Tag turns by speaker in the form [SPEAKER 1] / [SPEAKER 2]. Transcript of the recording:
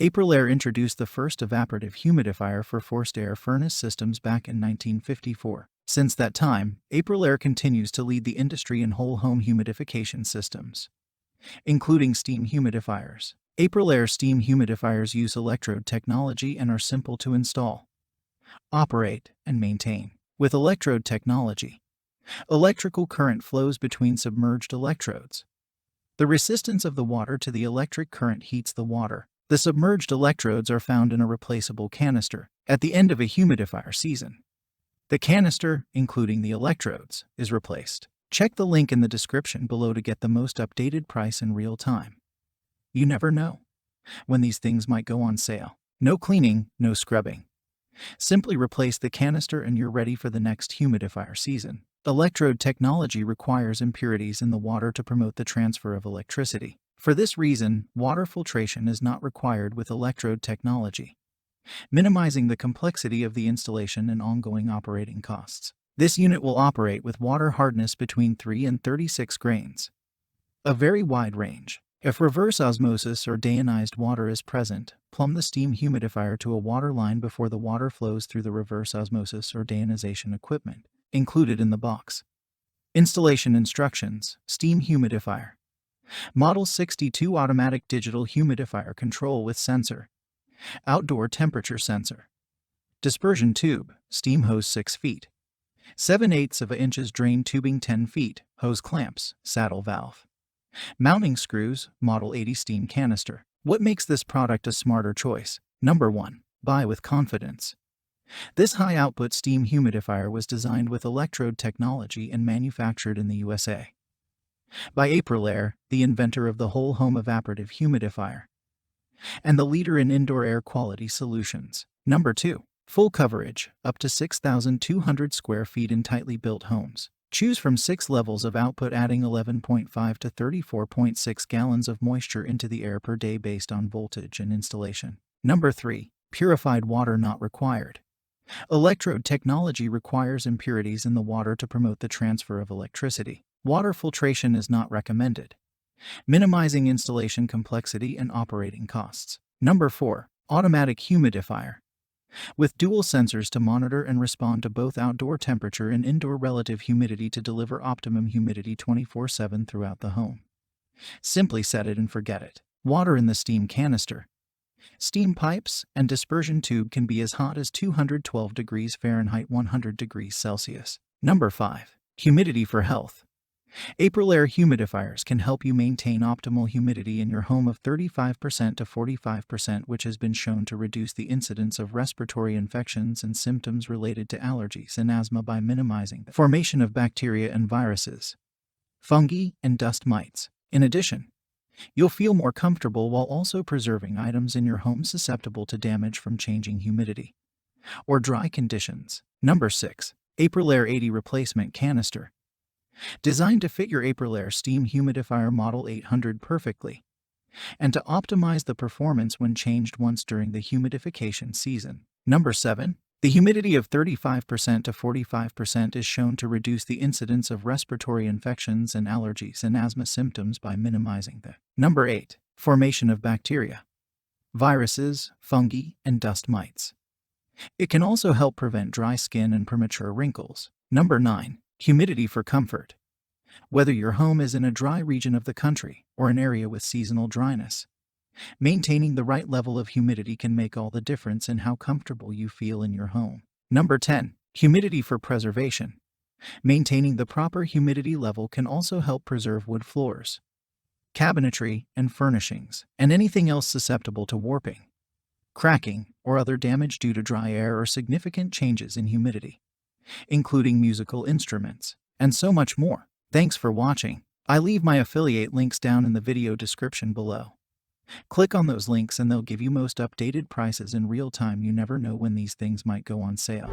[SPEAKER 1] Aprilaire introduced the first evaporative humidifier for forced air furnace systems back in 1954. Since that time, Aprilaire continues to lead the industry in whole-home humidification systems, including steam humidifiers. Aprilaire steam humidifiers use electrode technology and are simple to install, operate, and maintain. With electrode technology, electrical current flows between submerged electrodes. The resistance of the water to the electric current heats the water. The submerged electrodes are found in a replaceable canister. At the end of a humidifier season, the canister, including the electrodes, is replaced. Check the link in the description below to get the most updated price in real time. You never know when these things might go on sale. No cleaning, no scrubbing. Simply replace the canister and you're ready for the next humidifier season. Electrode technology requires impurities in the water to promote the transfer of electricity. For this reason, water filtration is not required with electrode technology, minimizing the complexity of the installation and ongoing operating costs. This unit will operate with water hardness between 3 and 36 grains, a very wide range. If reverse osmosis or deionized water is present, plumb the steam humidifier to a water line before the water flows through the reverse osmosis or deionization equipment included in the box. Installation instructions: steam humidifier. Model 62 automatic digital humidifier control with sensor. Outdoor temperature sensor. Dispersion tube, steam hose 6 feet. 7/8 inches drain tubing 10 feet, hose clamps, saddle valve. Mounting screws, Model 80 steam canister. What makes this product a smarter choice? Number 1. Buy with confidence. This high-output steam humidifier was designed with electrode technology and manufactured in the U.S.A. by Aprilaire, the inventor of the whole-home evaporative humidifier, and the leader in indoor air quality solutions. Number 2. Full coverage, up to 6,200 square feet in tightly built homes. Choose from 6 levels of output, adding 11.5 to 34.6 gallons of moisture into the air per day based on voltage and installation. Number 3. Purified water not required. Electrode technology requires impurities in the water to promote the transfer of electricity. Water filtration is not recommended, minimizing installation complexity and operating costs. Number 4. Automatic humidifier. With dual sensors to monitor and respond to both outdoor temperature and indoor relative humidity to deliver optimum humidity 24/7 throughout the home. Simply set it and forget it. Water in the steam canister. Steam pipes and dispersion tube can be as hot as 212 degrees Fahrenheit 100 degrees Celsius. Number 5. Humidity for health. Aprilaire humidifiers can help you maintain optimal humidity in your home of 35% to 45%, which has been shown to reduce the incidence of respiratory infections and symptoms related to allergies and asthma by minimizing the formation of bacteria and viruses, fungi, and dust mites. In addition, you'll feel more comfortable while also preserving items in your home susceptible to damage from changing humidity or dry conditions. Number 6. Aprilaire 80 replacement canister. Designed to fit your Aprilaire steam humidifier Model 800 perfectly, and to optimize the performance when changed once during the humidification season. Number 7. The humidity of 35% to 45% is shown to reduce the incidence of respiratory infections and allergies and asthma symptoms by minimizing the. Number 8. Formation of bacteria, viruses, fungi, and dust mites. It can also help prevent dry skin and premature wrinkles. Number 9. Humidity for comfort. Whether your home is in a dry region of the country or an area with seasonal dryness, maintaining the right level of humidity can make all the difference in how comfortable you feel in your home. Number 10. Humidity for preservation. Maintaining the proper humidity level can also help preserve wood floors, cabinetry, and furnishings, and anything else susceptible to warping, cracking, or other damage due to dry air or significant changes in humidity, including musical instruments, and so much more. Thanks for watching. I leave my affiliate links down in the video description below. Click on those links and they'll give you most updated prices in real time. You never know when these things might go on sale.